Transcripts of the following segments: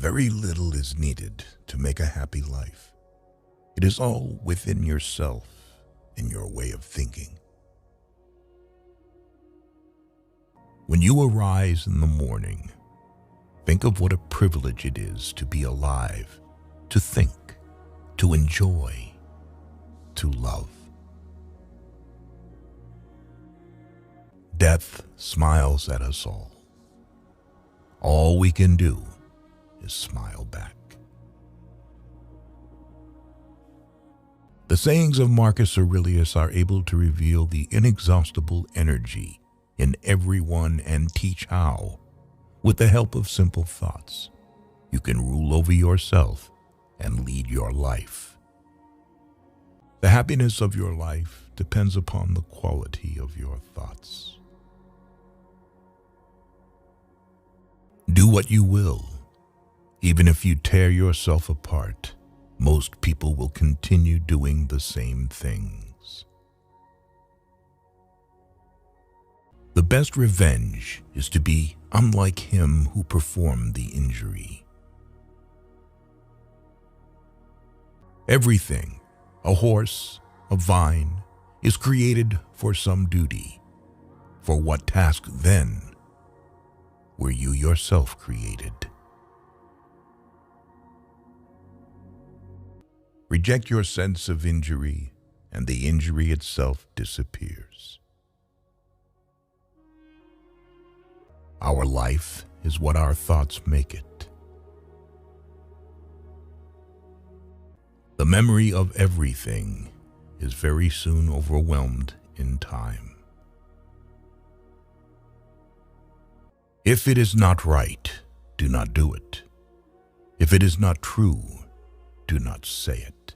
Very little is needed to make a happy life. It is all within yourself and your way of thinking. When you arise in the morning, think of what a privilege it is to be alive, to think, to enjoy, to love. Death smiles at us all. All we can do is smile back. The sayings of Marcus Aurelius are able to reveal the inexhaustible energy in everyone and teach how, with the help of simple thoughts, you can rule over yourself and lead your life. The happiness of your life depends upon the quality of your thoughts. Do what you will. Even if you tear yourself apart, most people will continue doing the same things. The best revenge is to be unlike him who performed the injury. Everything, a horse, a vine, is created for some duty. For what task then were you yourself created? Reject your sense of injury, and the injury itself disappears. Our life is what our thoughts make it. The memory of everything is very soon overwhelmed in time. If it is not right, do not do it. If it is not true, do not say it.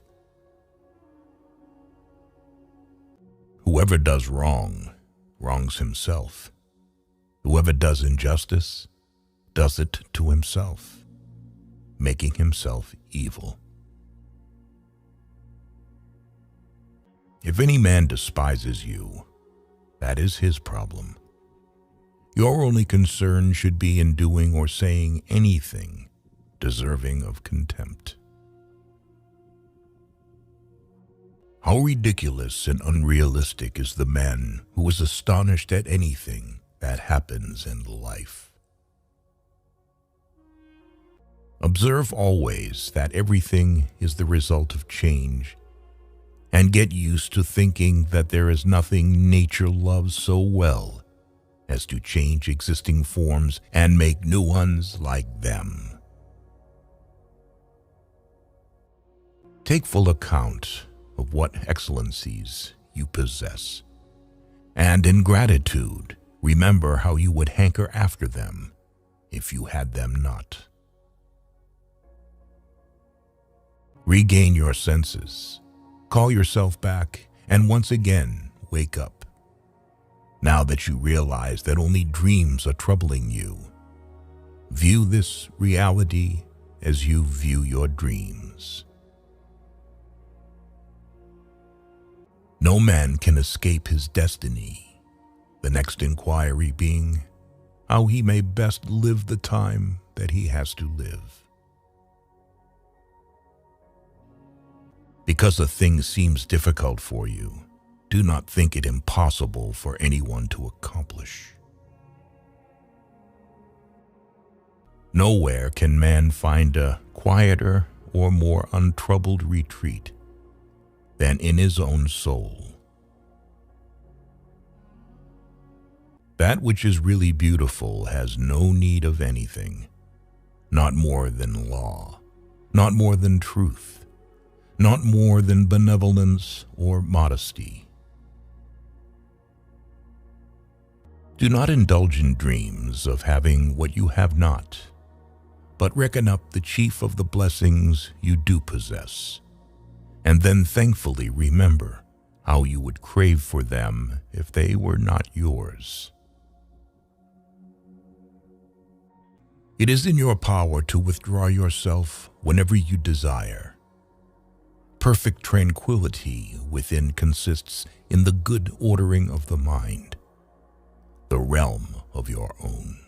Whoever does wrong, wrongs himself. Whoever does injustice, does it to himself, making himself evil. If any man despises you, that is his problem. Your only concern should be in doing or saying anything deserving of contempt. How ridiculous and unrealistic is the man who is astonished at anything that happens in life. Observe always that everything is the result of change, and get used to thinking that there is nothing nature loves so well as to change existing forms and make new ones like them. Take full account of what excellencies you possess, and in gratitude, remember how you would hanker after them if you had them not. Regain your senses, call yourself back, and once again wake up. Now that you realize that only dreams are troubling you, view this reality as you view your dreams. No man can escape his destiny, the next inquiry being how he may best live the time that he has to live. Because a thing seems difficult for you, do not think it impossible for anyone to accomplish. Nowhere can man find a quieter or more untroubled retreat than in his own soul. That which is really beautiful has no need of anything, not more than law, not more than truth, not more than benevolence or modesty. Do not indulge in dreams of having what you have not, but reckon up the chief of the blessings you do possess, and then thankfully remember how you would crave for them if they were not yours. It is in your power to withdraw yourself whenever you desire. Perfect tranquility within consists in the good ordering of the mind, the realm of your own.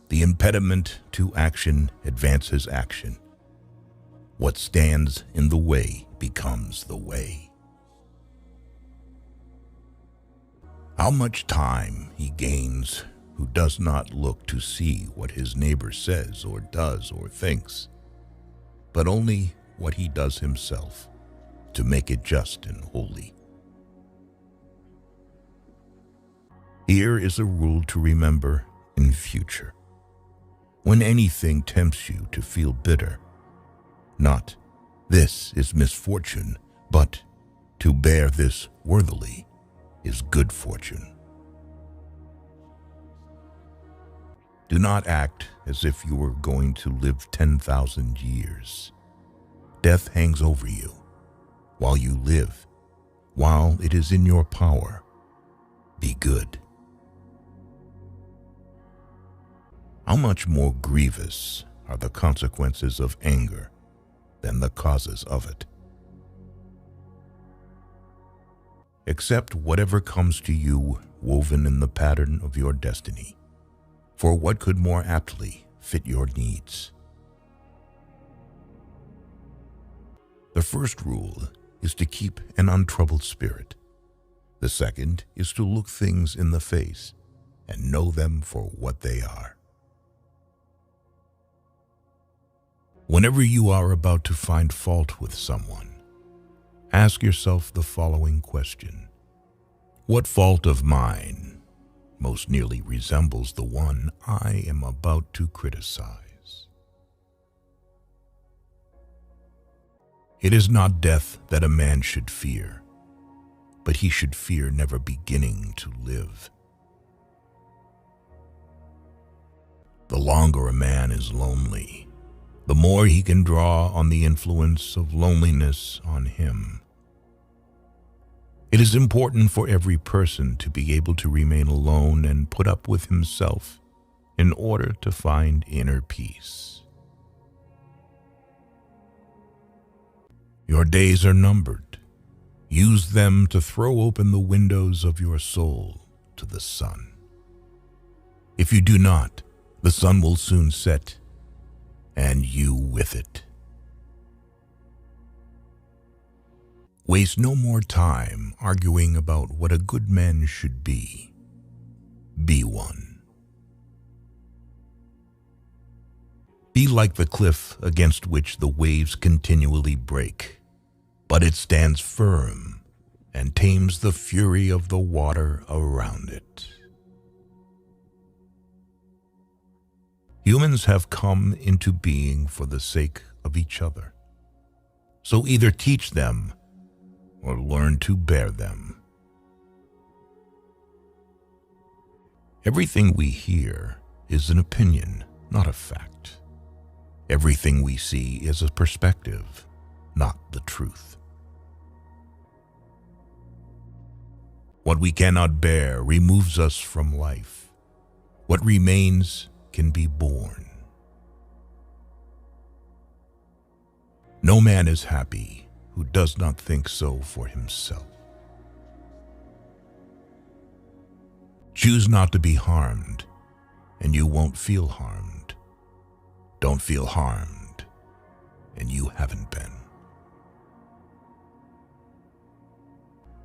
The impediment to action advances action. What stands in the way becomes the way. How much time he gains who does not look to see what his neighbor says or does or thinks, but only what he does himself to make it just and holy. Here is a rule to remember in future. When anything tempts you to feel bitter, not "this is misfortune," but "to bear this worthily is good fortune." Do not act as if you were going to live 10,000 years. Death hangs over you while you live, while it is in your power. Be good. How much more grievous are the consequences of anger than the causes of it? Accept whatever comes to you woven in the pattern of your destiny, for what could more aptly fit your needs? The first rule is to keep an untroubled spirit. The second is to look things in the face and know them for what they are. Whenever you are about to find fault with someone, ask yourself the following question: what fault of mine most nearly resembles the one I am about to criticize? It is not death that a man should fear, but he should fear never beginning to live. The longer a man is lonely, the more he can draw on the influence of loneliness on him. It is important for every person to be able to remain alone and put up with himself in order to find inner peace. Your days are numbered. Use them to throw open the windows of your soul to the sun. If you do not, the sun will soon set, and you with it. Waste no more time arguing about what a good man should be. Be one. Be like the cliff against which the waves continually break, but it stands firm and tames the fury of the water around it. Humans have come into being for the sake of each other. So either teach them or learn to bear them. Everything we hear is an opinion, not a fact. Everything we see is a perspective, not the truth. What we cannot bear removes us from life. What remains can be born. No man is happy who does not think so for himself. Choose not to be harmed, and you won't feel harmed. Don't feel harmed, and you haven't been.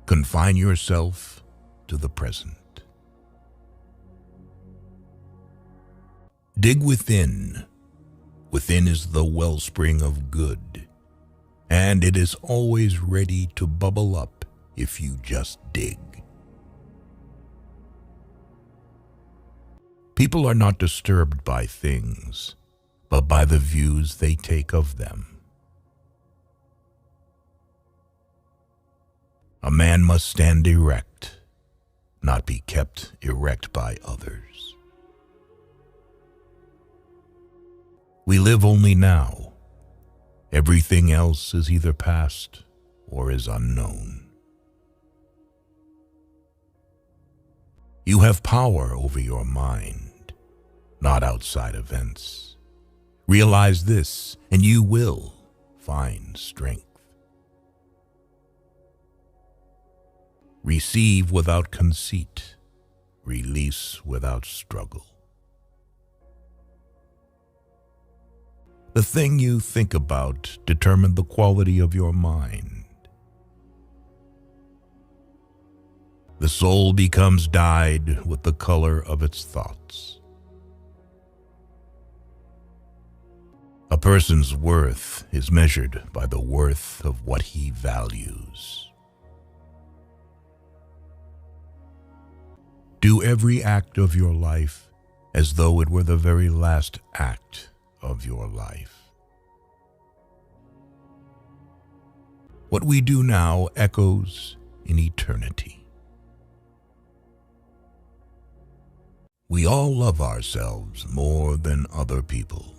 Confine yourself to the present. Dig within. Within is the wellspring of good, and it is always ready to bubble up if you just dig. People are not disturbed by things, but by the views they take of them. A man must stand erect, not be kept erect by others. We live only now. Everything else is either past or is unknown. You have power over your mind, not outside events. Realize this, and you will find strength. Receive without conceit, release without struggle. The thing you think about determines the quality of your mind. The soul becomes dyed with the color of its thoughts. A person's worth is measured by the worth of what he values. Do every act of your life as though it were the very last act of your life. What we do now echoes in eternity. We all love ourselves more than other people,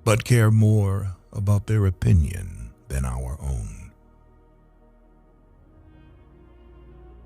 but care more about their opinion than our own.